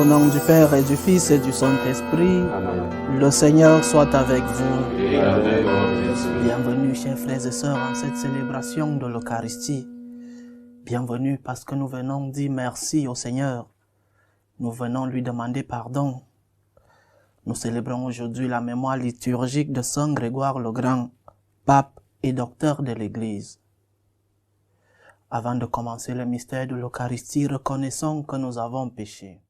nom du Père et du Fils et du Saint-Esprit, Amen. le Seigneur soit avec vous. Et avec votre esprit. Bienvenue, chers frères et sœurs, en cette célébration de l'Eucharistie. Bienvenue parce que nous venons dire merci au Seigneur. Nous venons lui demander pardon. Nous célébrons aujourd'hui la mémoire liturgique de Saint Grégoire le Grand, pape et docteur de l'Église. Avant de commencer le mystère de l'Eucharistie, reconnaissons que nous avons péché.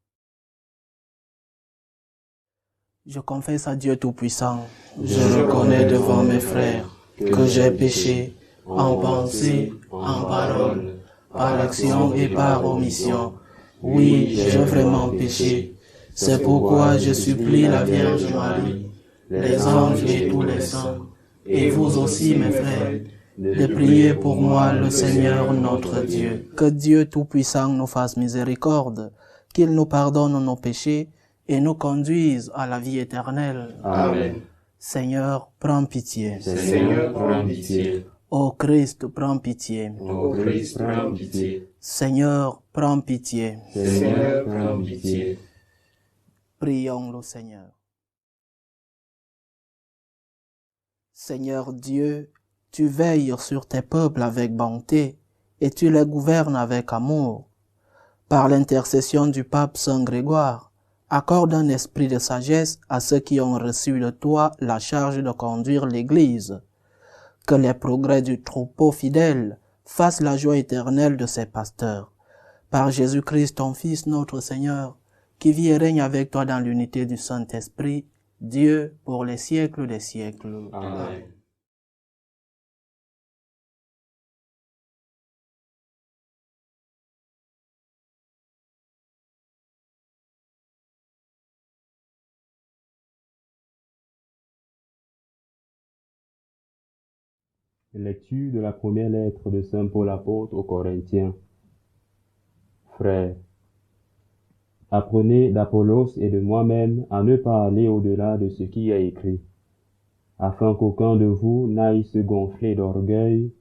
Je confesse à Dieu Tout-Puissant, je reconnais devant mes frères que j'ai péché en pensée, en parole, par action et par omission. Oui, j'ai vraiment péché. C'est pourquoi je supplie la Vierge Marie, les anges et tous les saints, et vous aussi mes frères, de prier pour moi le Seigneur notre Dieu. Que Dieu Tout-Puissant nous fasse miséricorde, qu'il nous pardonne nos péchés et nous conduise à la vie éternelle. Amen. Seigneur, prends pitié. Seigneur, prends pitié. Ô Christ, prends pitié. Ô Christ, prends pitié. Seigneur, prends pitié. Seigneur, prends pitié. Prions le Seigneur. Seigneur Dieu, tu veilles sur tes peuples avec bonté et tu les gouvernes avec amour. Par l'intercession du pape Saint Grégoire, accorde un esprit de sagesse à ceux qui ont reçu de toi la charge de conduire l'Église. Que les progrès du troupeau fidèle fassent la joie éternelle de ses pasteurs. Par Jésus-Christ, ton Fils, notre Seigneur, qui vit et règne avec toi dans l'unité du Saint-Esprit, Dieu pour les siècles des siècles. Amen. Lecture de la première lettre de Saint Paul apôtre aux Corinthiens. Frères, apprenez d'Apollos et de moi-même à ne pas aller au-delà de ce qui est écrit, afin qu'aucun de vous n'aille se gonfler d'orgueil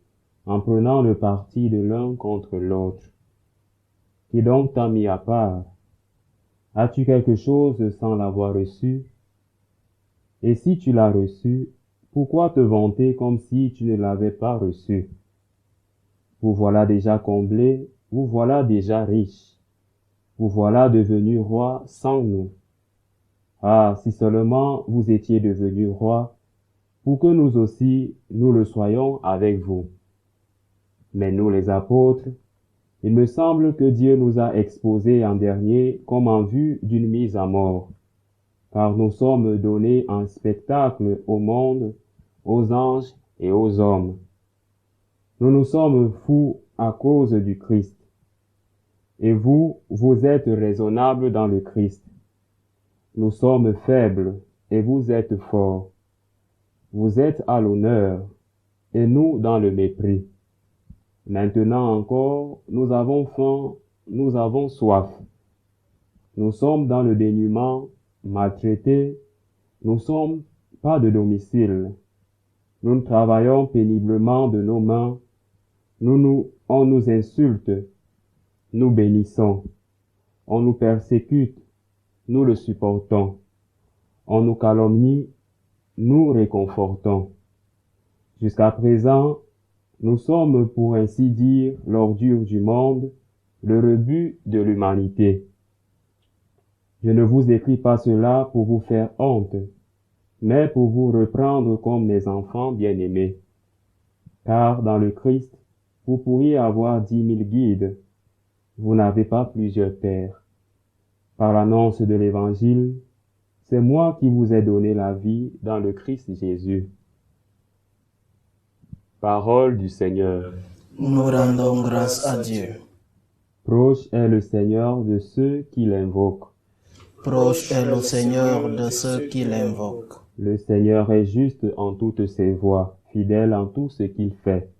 en prenant le parti de l'un contre l'autre. Qui donc t'a mis à part? As-tu quelque chose sans l'avoir reçu? Et si tu l'as reçu, pourquoi te vanter comme si tu ne l'avais pas reçu? Vous voilà déjà comblés, vous voilà déjà riches, vous voilà devenus rois sans nous. Ah, si seulement vous étiez devenus rois, pour que nous aussi nous le soyons avec vous. Mais nous les apôtres, il me semble que Dieu nous a exposés en dernier comme en vue d'une mise à mort, car nous sommes donnés en spectacle au monde, aux anges et aux hommes. Nous nous sommes fous à cause du Christ. Et vous, vous êtes raisonnables dans le Christ. Nous sommes faibles et vous êtes forts. Vous êtes à l'honneur et nous dans le mépris. Maintenant encore, nous avons faim, nous avons soif. Nous sommes dans le dénuement, maltraités. Nous sommes pas de domicile. Nous travaillons péniblement de nos mains. On nous insulte. Nous bénissons. On nous persécute. Nous le supportons. On nous calomnie. Nous réconfortons. Jusqu'à présent, nous sommes, pour ainsi dire, l'ordure du monde, le rebut de l'humanité. Je ne vous écris pas cela pour vous faire honte, mais pour vous reprendre comme mes enfants bien-aimés. Car dans le Christ, vous pourriez avoir 10 000 guides. Vous n'avez pas plusieurs pères. Par l'annonce de l'Évangile, c'est moi qui vous ai donné la vie dans le Christ Jésus. Parole du Seigneur. Nous rendons grâce à Dieu. Proche est le Seigneur de ceux qui l'invoquent. Proche est le Seigneur de ceux qui l'invoquent. Le Seigneur est juste en toutes ses voies, fidèle en tout ce qu'il fait.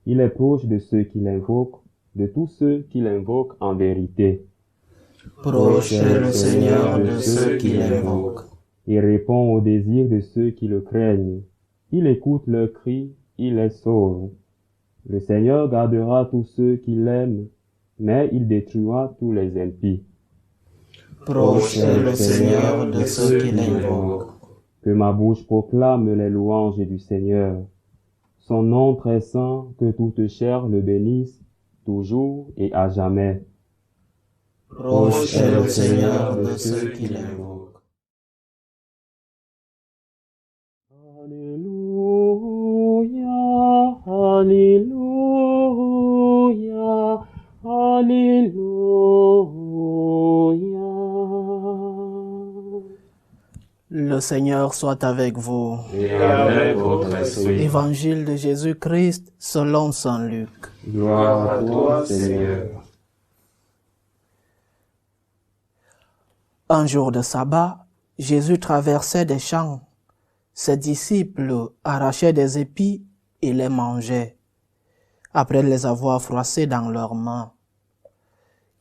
Il est proche de ceux qui l'invoquent, de tous ceux qui l'invoquent en vérité. Proche est le Seigneur de ceux qui l'invoquent. Il répond aux désirs de ceux qui le craignent. Il écoute leurs cris, il les sauve. Le Seigneur gardera tous ceux qui l'aiment, mais il détruira tous les impies. Proche est le Seigneur de ceux qui l'invoquent. Que ma bouche proclame les louanges du Seigneur. Son nom très saint, que toute chair le bénisse, toujours et à jamais. Proche est le Seigneur de ceux qui l'invoquent. Alléluia, Alléluia, Alléluia. Le Seigneur soit avec vous. Et avec votre esprit. Évangile de Jésus-Christ selon saint Luc. Gloire à toi, Seigneur. Un jour de sabbat, Jésus traversait des champs. Ses disciples arrachaient des épis et les mangeaient, après les avoir froissés dans leurs mains.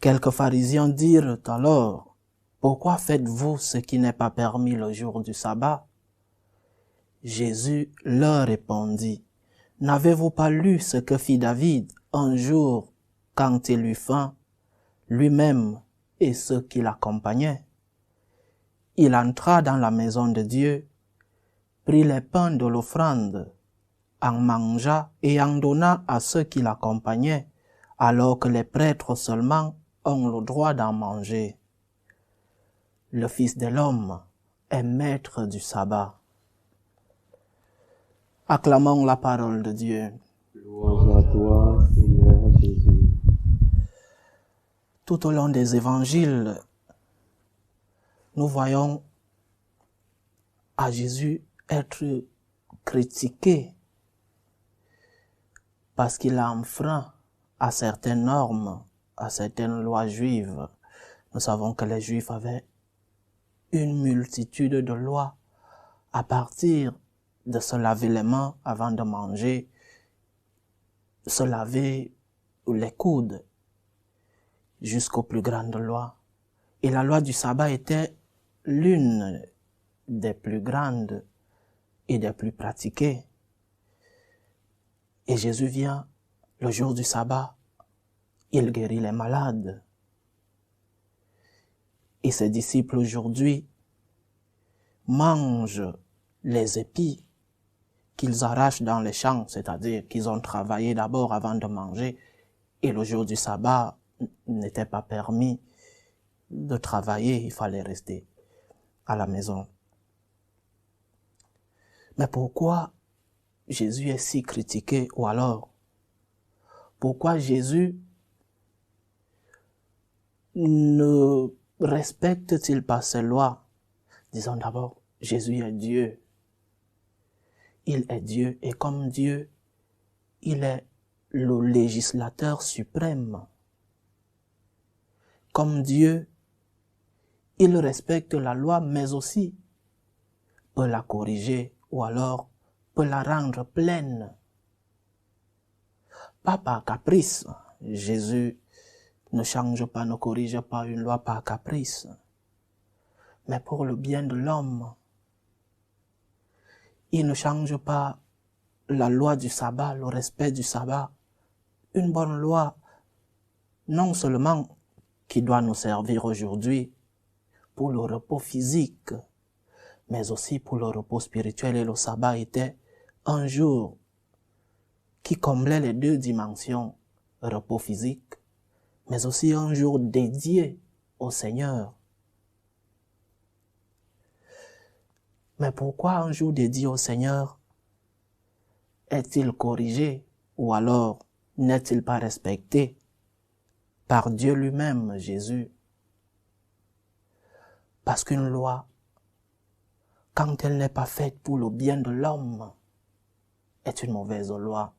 Quelques pharisiens dirent alors, « Pourquoi faites-vous ce qui n'est pas permis le jour du sabbat ?» Jésus leur répondit, « N'avez-vous pas lu ce que fit David un jour quand il eut faim, lui-même et ceux qui l'accompagnaient? Il entra dans la maison de Dieu, prit les pains de l'offrande, en mangea et en donna à ceux qui l'accompagnaient, alors que les prêtres seulement ont le droit d'en manger. Le Fils de l'homme est maître du sabbat. » Acclamons la parole de Dieu. Louange à toi, Seigneur Jésus. Tout au long des évangiles, nous voyons à Jésus être critiqué parce qu'il a enfreint à certaines normes, à certaines lois juives. Nous savons que les Juifs avaient une multitude de lois à partir de se laver les mains avant de manger, se laver les coudes, jusqu'aux plus grandes lois. Et la loi du sabbat était l'une des plus grandes et des plus pratiquées. Et Jésus vient le jour du sabbat, il guérit les malades. Et ses disciples aujourd'hui mangent les épis qu'ils arrachent dans les champs, c'est-à-dire qu'ils ont travaillé d'abord avant de manger, et le jour du sabbat n'était pas permis de travailler, il fallait rester à la maison. Mais pourquoi Jésus est si critiqué, ou alors pourquoi Jésus ne respecte-t-il pas ces lois? Disons d'abord, Jésus est Dieu. Il est Dieu, et comme Dieu, il est le législateur suprême. Comme Dieu, il respecte la loi, mais aussi peut la corriger, ou alors peut la rendre pleine. Pas par caprice. Jésus ne change pas, ne corrige pas une loi par caprice, mais pour le bien de l'homme. Il ne change pas la loi du sabbat, le respect du sabbat. Une bonne loi, non seulement qui doit nous servir aujourd'hui pour le repos physique, mais aussi pour le repos spirituel. Et le sabbat était un jour qui comblait les deux dimensions, repos physique, mais aussi un jour dédié au Seigneur. Mais pourquoi un jour dédié au Seigneur est-il corrigé ou alors n'est-il pas respecté par Dieu lui-même, Jésus? Parce qu'une loi, quand elle n'est pas faite pour le bien de l'homme, est une mauvaise loi.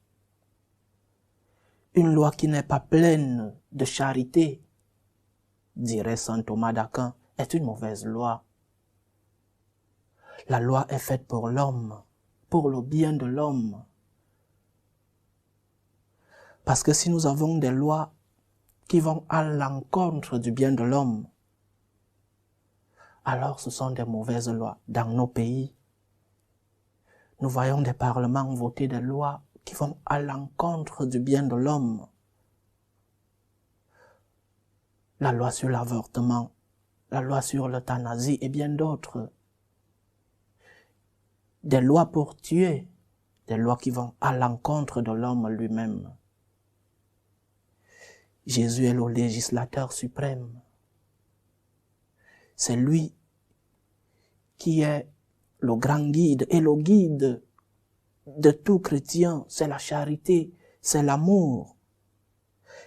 Une loi qui n'est pas pleine de charité, dirait saint Thomas d'Aquin, est une mauvaise loi. La loi est faite pour l'homme, pour le bien de l'homme. Parce que si nous avons des lois qui vont à l'encontre du bien de l'homme, alors ce sont des mauvaises lois. Dans nos pays, nous voyons des parlements voter des lois qui vont à l'encontre du bien de l'homme. La loi sur l'avortement, la loi sur l'euthanasie et bien d'autres. Des lois pour tuer, des lois qui vont à l'encontre de l'homme lui-même. Jésus est le législateur suprême. C'est lui qui est le grand guide, et le guide de tout chrétien, c'est la charité, c'est l'amour.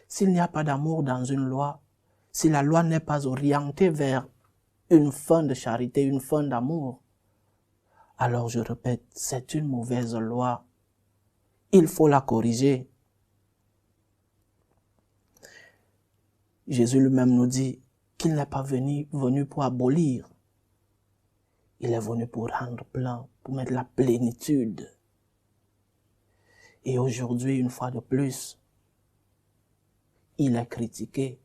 S'il n'y a pas d'amour dans une loi, si la loi n'est pas orientée vers une fin de charité, une fin d'amour, alors je répète, c'est une mauvaise loi. Il faut la corriger. Jésus lui-même nous dit qu'il n'est pas venu pour abolir. Il est venu pour rendre plein, pour mettre la plénitude. Et aujourd'hui, une fois de plus, il est critiqué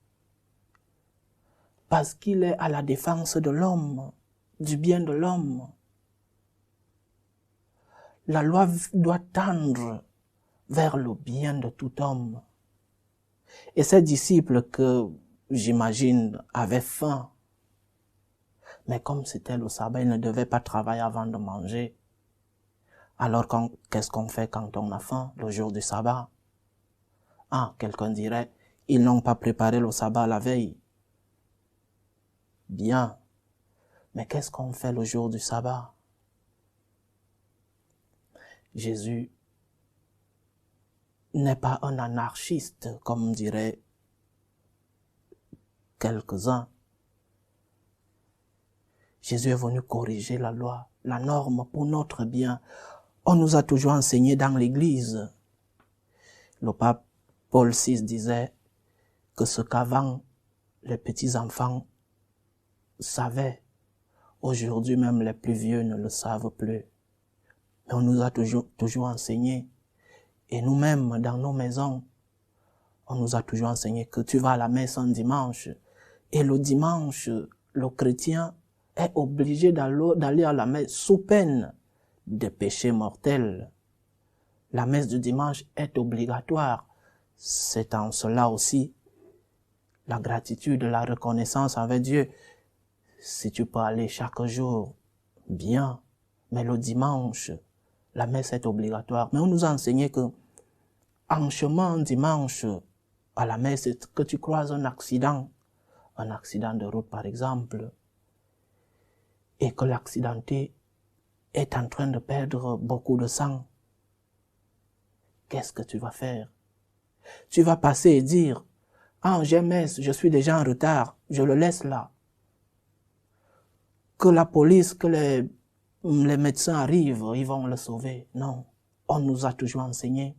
parce qu'il est à la défense de l'homme, du bien de l'homme. La loi doit tendre vers le bien de tout homme. Et ces disciples que, j'imagine, avaient faim, mais comme c'était le sabbat, ils ne devaient pas travailler avant de manger. Alors qu'est-ce qu'on fait quand on a faim, le jour du sabbat? Ah, quelqu'un dirait, ils n'ont pas préparé le sabbat la veille. Bien, mais qu'est-ce qu'on fait le jour du sabbat? Jésus n'est pas un anarchiste, comme diraient quelques-uns. Jésus est venu corriger la loi, la norme pour notre bien. On nous a toujours enseigné dans l'Église. Le pape Paul VI disait que ce qu'avant les petits-enfants savaient, aujourd'hui même les plus vieux ne le savent plus. Mais on nous a toujours enseigné. Et nous-mêmes, dans nos maisons, on nous a toujours enseigné que tu vas à la messe un dimanche. Et le dimanche, le chrétien est obligé d'aller à la messe sous peine de péché mortel. La messe du dimanche est obligatoire. C'est en cela aussi la gratitude, la reconnaissance avec Dieu. Si tu peux aller chaque jour, bien. Mais le dimanche, la messe est obligatoire. Mais on nous a enseigné que en chemin dimanche à la messe, que tu croises un accident de route par exemple, et que l'accidenté est en train de perdre beaucoup de sang, qu'est-ce que tu vas faire? Tu vas passer et dire, ah, j'ai messe, je suis déjà en retard, je le laisse là. Que la police, que les médecins arrivent, ils vont le sauver. Non, on nous a toujours enseigné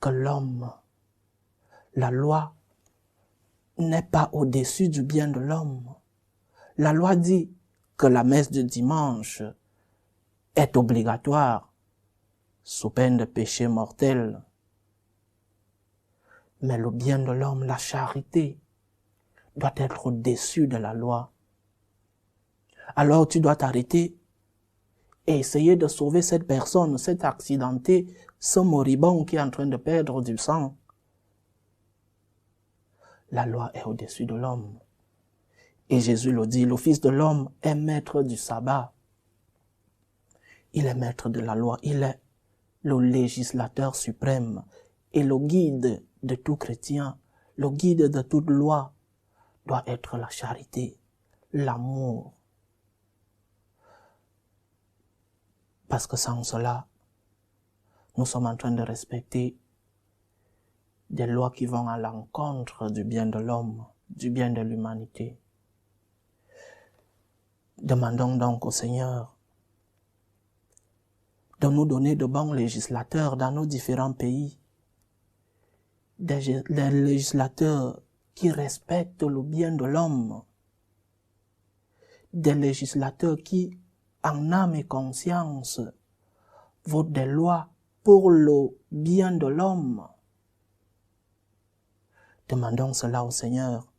que l'homme, la loi, n'est pas au-dessus du bien de l'homme. La loi dit que la messe du dimanche est obligatoire, sous peine de péché mortel. Mais le bien de l'homme, la charité, doit être au-dessus de la loi. Alors tu dois t'arrêter et essayer de sauver cette personne, cet accidenté, ce moribond qui est en train de perdre du sang. La loi est au-dessus de l'homme. Et Jésus le dit, le Fils de l'homme est maître du sabbat. Il est maître de la loi, il est le législateur suprême et le guide de tout chrétien, le guide de toute loi doit être la charité, l'amour. Parce que sans cela, nous sommes en train de respecter des lois qui vont à l'encontre du bien de l'homme, du bien de l'humanité. Demandons donc au Seigneur de nous donner de bons législateurs dans nos différents pays, des législateurs qui respectent le bien de l'homme, des législateurs qui, en âme et conscience, votent des lois pour le bien de l'homme. Demandons cela au Seigneur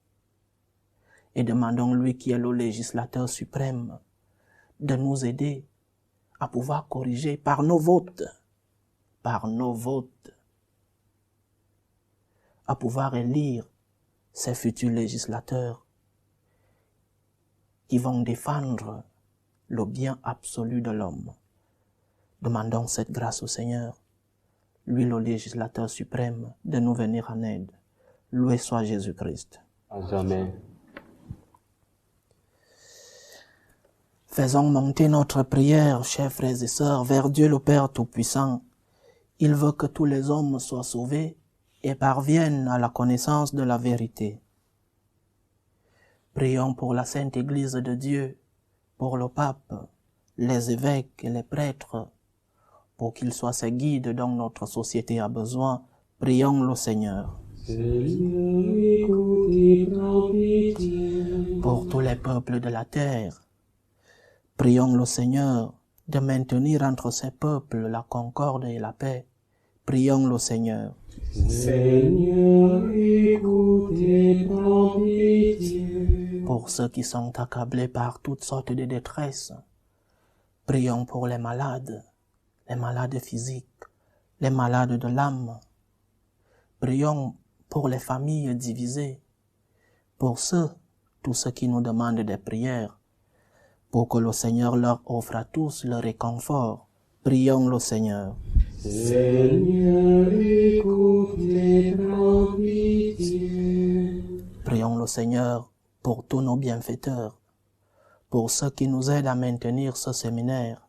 et demandons lui qui est le législateur suprême de nous aider à pouvoir corriger par nos votes, à pouvoir élire ces futurs législateurs qui vont défendre le bien absolu de l'homme. Demandons cette grâce au Seigneur, lui le législateur suprême, de nous venir en aide. Loué soit Jésus-Christ. À jamais. Faisons monter notre prière, chers frères et sœurs, vers Dieu le Père Tout-Puissant. Il veut que tous les hommes soient sauvés et parviennent à la connaissance de la vérité. Prions pour la Sainte Église de Dieu, pour le pape, les évêques et les prêtres, pour qu'ils soient ces guides dont notre société a besoin. Prions le Seigneur. Seigneur, écoute et prends pitié. Pour tous les peuples de la terre, prions le Seigneur de maintenir entre ces peuples la concorde et la paix. Prions le Seigneur. Seigneur, écoute et prends pitié. Pour ceux qui sont accablés par toutes sortes de détresses, prions pour les malades physiques, les malades de l'âme. Prions pour les familles divisées, pour tous ceux qui nous demandent des prières, pour que le Seigneur leur offre à tous le réconfort. Prions le Seigneur. Seigneur, écoute et prends pitié. Prions le Seigneur pour tous nos bienfaiteurs, pour ceux qui nous aident à maintenir ce séminaire,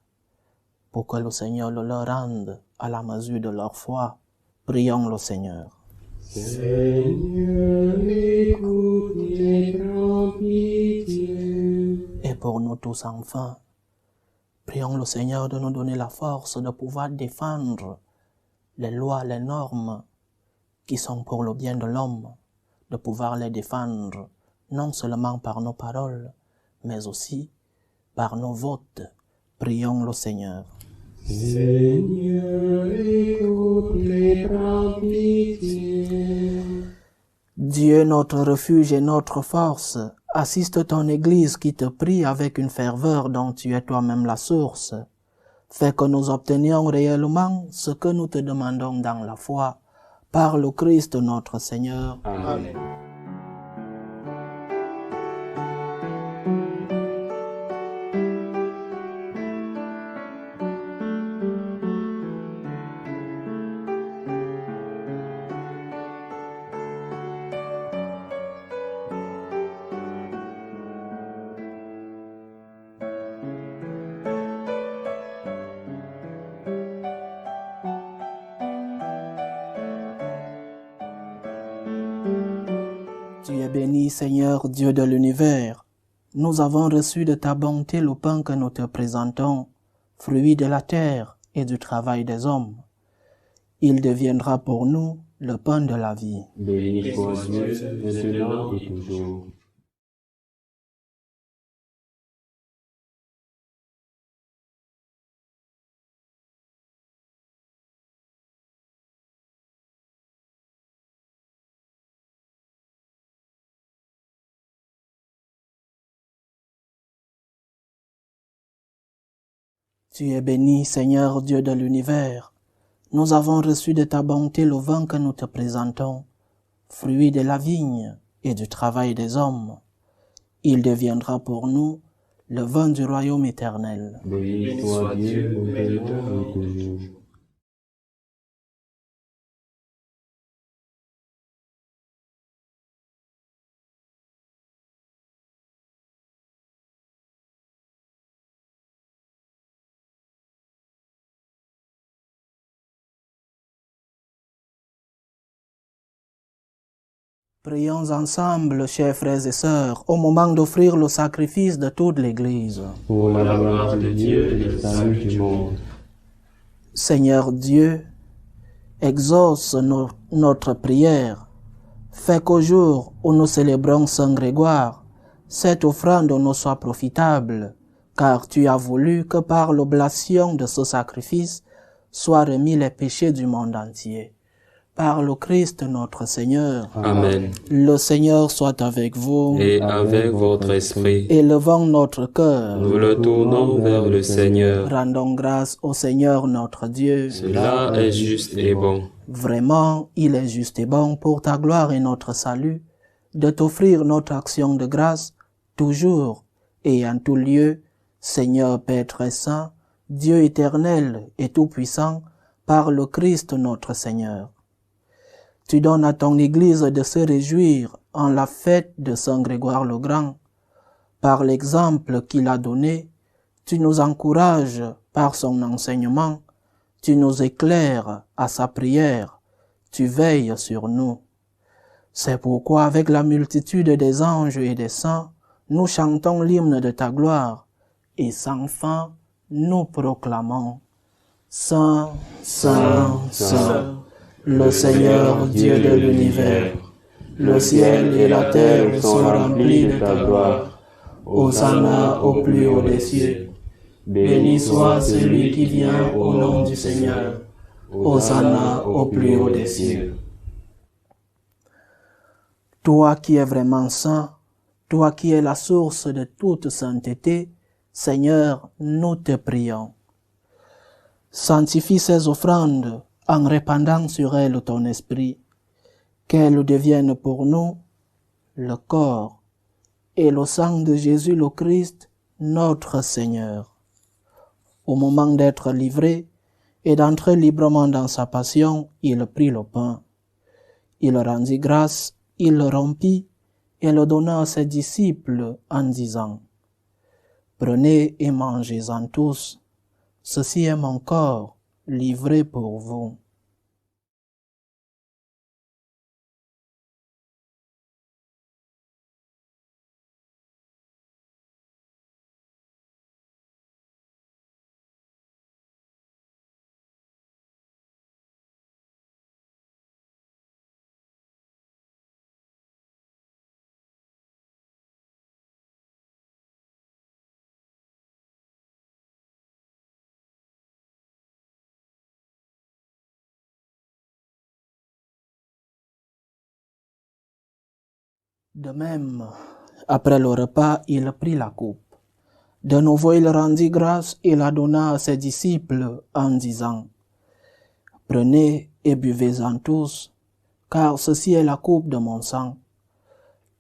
pour que le Seigneur le leur rende à la mesure de leur foi. Prions le Seigneur. Seigneur, écoute et prends pitié. Et pour nous tous enfin, prions le Seigneur de nous donner la force de pouvoir défendre les lois, les normes qui sont pour le bien de l'homme, de pouvoir les défendre non seulement par nos paroles, mais aussi par nos votes. Prions le Seigneur. Seigneur, écoute et prends pitié. Dieu, notre refuge et notre force, assiste ton Église qui te prie avec une ferveur dont tu es toi-même la source. Fais que nous obtenions réellement ce que nous te demandons dans la foi, par le Christ notre Seigneur. Amen. Tu es béni, Seigneur, Dieu de l'univers. Nous avons reçu de ta bonté le pain que nous te présentons, fruit de la terre et du travail des hommes. Il deviendra pour nous le pain de la vie. Béni soit Dieu, maintenant et toujours. Tu es béni, Seigneur, Dieu de l'univers. Nous avons reçu de ta bonté le vin que nous te présentons, fruit de la vigne et du travail des hommes. Il deviendra pour nous le vin du royaume éternel. Béni soit Dieu, maintenant et toujours. Prions ensemble, chers frères et sœurs, au moment d'offrir le sacrifice de toute l'Église. Pour la gloire de Dieu et le salut du monde. Seigneur Dieu, exauce notre prière. Fais qu'au jour où nous célébrons Saint Grégoire, cette offrande nous soit profitable, car tu as voulu que par l'oblation de ce sacrifice soient remis les péchés du monde entier. Par le Christ notre Seigneur. Amen. Le Seigneur soit avec vous. Et avec votre esprit, Élevons notre cœur. nous le tournons vers le Seigneur. Rendons grâce au Seigneur notre Dieu. Cela est juste et bon. Vraiment, il est juste et bon pour ta gloire et notre salut de t'offrir notre action de grâce toujours et en tout lieu, Seigneur Père très saint, Dieu éternel et tout-puissant, par le Christ notre Seigneur. Tu donnes à ton Église de se réjouir en la fête de Saint Grégoire le Grand. Par l'exemple qu'il a donné, tu nous encourages par son enseignement, tu nous éclaires à sa prière, tu veilles sur nous. C'est pourquoi avec la multitude des anges et des saints, nous chantons l'hymne de ta gloire, et sans fin, nous proclamons. Saint, Saint, Saint, le Seigneur Dieu de l'univers, le ciel et la terre sont remplis de ta gloire. Hosanna au plus haut des cieux. Béni soit celui qui vient au nom du Seigneur. Hosanna au plus haut des cieux. Toi qui es vraiment saint, toi qui es la source de toute sainteté, Seigneur, nous te prions. Sanctifie ces offrandes en répandant sur elles ton esprit, qu'elles deviennent pour nous le corps et le sang de Jésus le Christ, notre Seigneur. Au moment d'être livré et d'entrer librement dans sa passion, il prit le pain. Il rendit grâce, il le rompit et le donna à ses disciples en disant, « Prenez et mangez-en tous, ceci est mon corps livré pour vous. » De même, après le repas, il prit la coupe. De nouveau, il rendit grâce et la donna à ses disciples en disant, « Prenez et buvez-en tous, car ceci est la coupe de mon sang,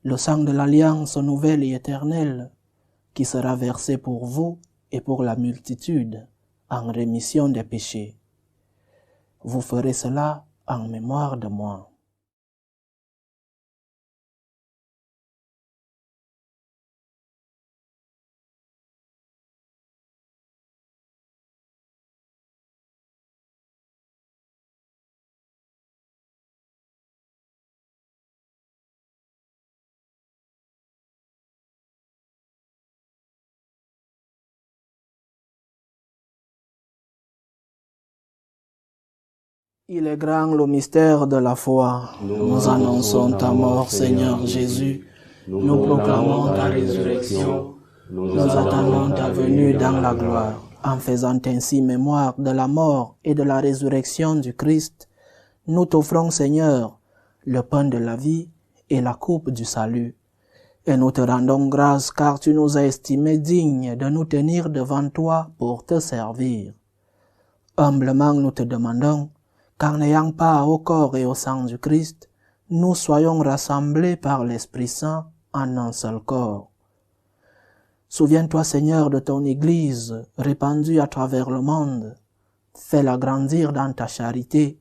le sang de l'alliance nouvelle et éternelle, qui sera versé pour vous et pour la multitude en rémission des péchés. Vous ferez cela en mémoire de moi. » Il est grand le mystère de la foi. Nous annonçons ta mort, Seigneur Jésus. Nous proclamons ta résurrection. Nous attendons ta venue dans la gloire. En faisant ainsi mémoire de la mort et de la résurrection du Christ, nous t'offrons, Seigneur, le pain de la vie et la coupe du salut. Et nous te rendons grâce car tu nous as estimés dignes de nous tenir devant toi pour te servir. Humblement nous te demandons qu'en n'ayant pas au corps et au sang du Christ, nous soyons rassemblés par l'Esprit Saint en un seul corps. Souviens-toi, Seigneur, de ton Église répandue à travers le monde. Fais-la grandir dans ta charité,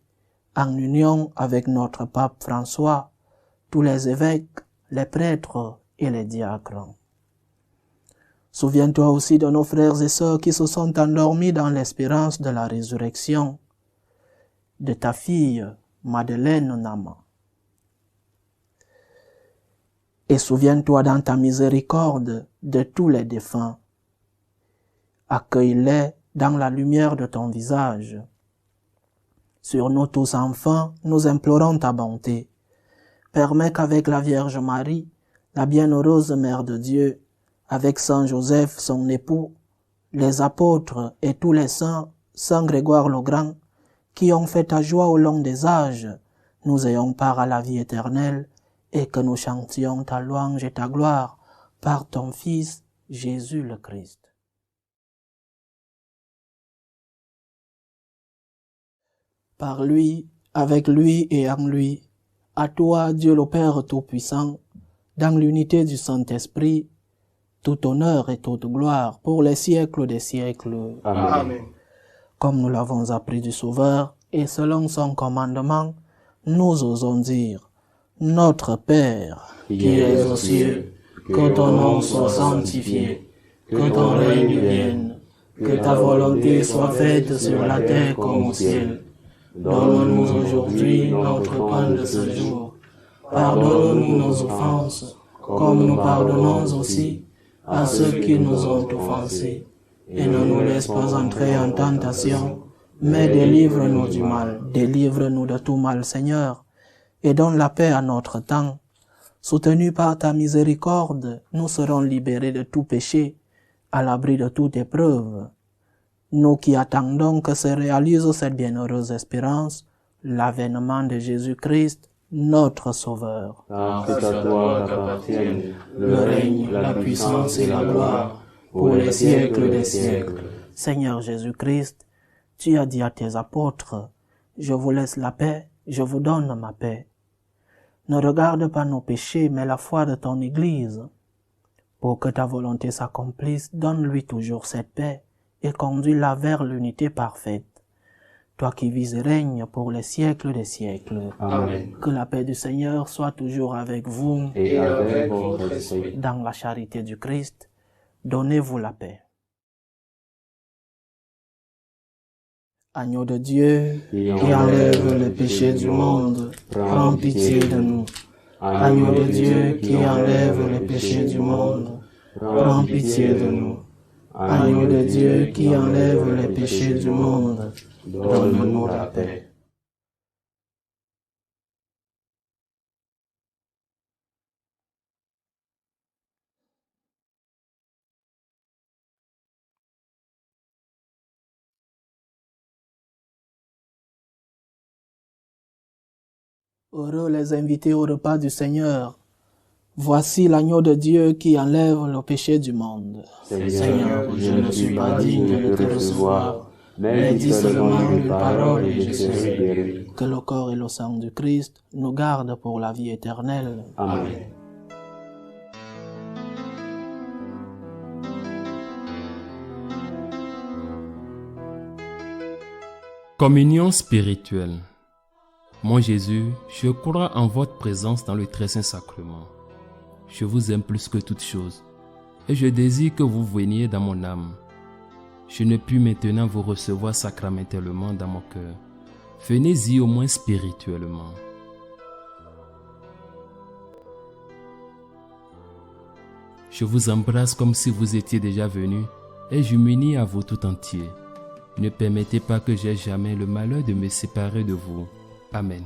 en union avec notre pape François, tous les évêques, les prêtres et les diacres. Souviens-toi aussi de nos frères et sœurs qui se sont endormis dans l'espérance de la résurrection, de ta fille Madeleine Nama. Et souviens-toi dans ta miséricorde de tous les défunts. Accueille-les dans la lumière de ton visage. Sur nous tous enfants, nous implorons ta bonté. Permets qu'avec la Vierge Marie, la bienheureuse Mère de Dieu, avec Saint Joseph, son époux, les apôtres et tous les saints, Saint Grégoire le Grand, qui ont fait ta joie au long des âges, nous ayons part à la vie éternelle et que nous chantions ta louange et ta gloire par ton Fils, Jésus le Christ. Par lui, avec lui et en lui, à toi, Dieu le Père Tout-Puissant, dans l'unité du Saint-Esprit, tout honneur et toute gloire pour les siècles des siècles. Amen. Comme nous l'avons appris du Sauveur, et selon son commandement, nous osons dire, Notre Père, qui es aux cieux, que ton nom soit sanctifié, que ton règne vienne, que ta volonté soit faite sur la terre comme au ciel. Donne-nous aujourd'hui notre pain de ce jour. Pardonne-nous nos offenses, comme nous pardonnons aussi à ceux qui nous ont offensés. Et ne nous laisse pas entrer en tentation, mais délivre-nous du mal. Délivre-nous de tout mal, Seigneur, et donne la paix à notre temps. Soutenus par ta miséricorde, nous serons libérés de tout péché, à l'abri de toute épreuve. Nous qui attendons que se réalise cette bienheureuse espérance, l'avènement de Jésus-Christ, notre Sauveur. Car c'est à toi qu'appartiennent Le règne, la puissance et la gloire, pour les siècles des siècles. Seigneur Jésus-Christ, tu as dit à tes apôtres, je vous laisse la paix, je vous donne ma paix. Ne regarde pas nos péchés, mais la foi de ton Église. Pour que ta volonté s'accomplisse, donne-lui toujours cette paix et conduis-la vers l'unité parfaite. Toi qui vis et règnes pour les siècles des siècles. Amen. Que la paix du Seigneur soit toujours avec vous. Et avec votre esprit. Dans la charité du Christ, donnez-vous la paix. Agneau de Dieu, qui enlève le péché du monde, prends pitié de nous. Agneau de Dieu, qui enlève le péché du monde, prends pitié de nous. Agneau de Dieu, qui enlève les péchés du monde, donne-nous la paix. Heureux les invités au repas du Seigneur. Voici l'agneau de Dieu qui enlève le péché du monde. Seigneur, je ne suis pas digne de te recevoir, mais dis seulement une parole et je serai guéri. Que le corps et le sang du Christ nous gardent pour la vie éternelle. Amen. Communion spirituelle. Mon Jésus, je crois en votre présence dans le très saint sacrement. Je vous aime plus que toute chose, et je désire que vous veniez dans mon âme. Je ne puis maintenant vous recevoir sacramentellement dans mon cœur. Venez-y au moins spirituellement. Je vous embrasse comme si vous étiez déjà venu, et je m'unis à vous tout entier. Ne permettez pas que j'aie jamais le malheur de me séparer de vous. Amen.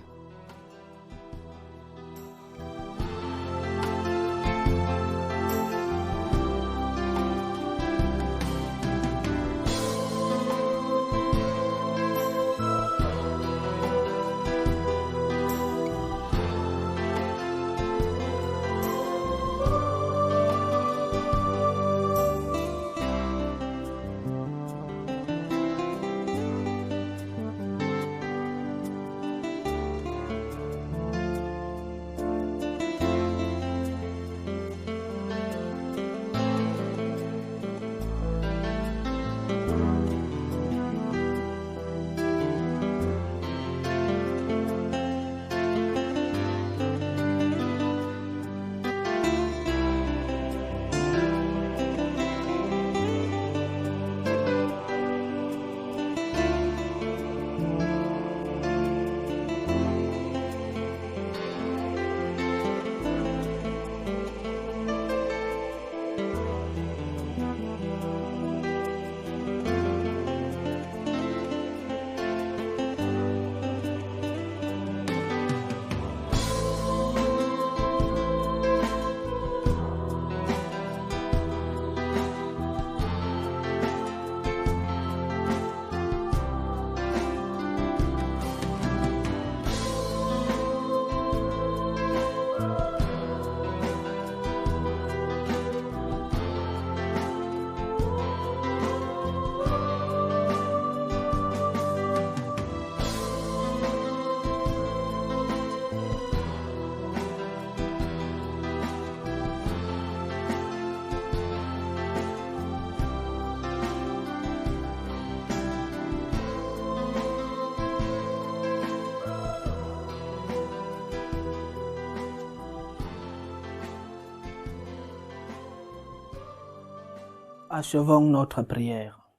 Achevons notre prière.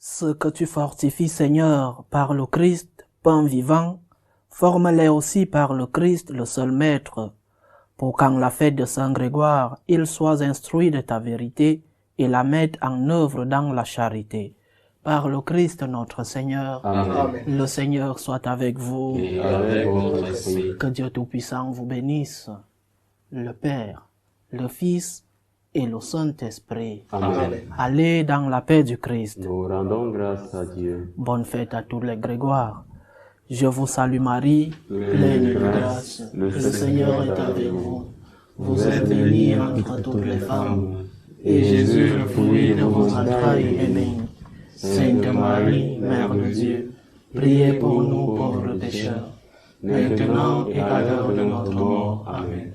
Ce que tu fortifies, Seigneur, par le Christ, pain vivant, forme-les aussi par le Christ, le seul Maître, pour qu'en la fête de Saint Grégoire, ils soient instruits de ta vérité et la mettent en œuvre dans la charité. Par le Christ notre Seigneur. Amen. Le Seigneur soit avec vous. Et avec votre esprit. Que Dieu Tout-Puissant vous bénisse, le Père, le Fils et le Saint-Esprit. Amen. Allez dans la paix du Christ. Nous rendons grâce à Dieu. Bonne fête à tous les Grégoires. Je vous salue Marie, pleine de grâce. Le Seigneur est avec vous. Vous êtes bénie entre toutes les femmes. Et Jésus, le fruit de vos entrailles, est béni. Sainte Marie, Mère de Dieu, priez pour nous pauvres pécheurs, maintenant et à l'heure de notre mort. Amen.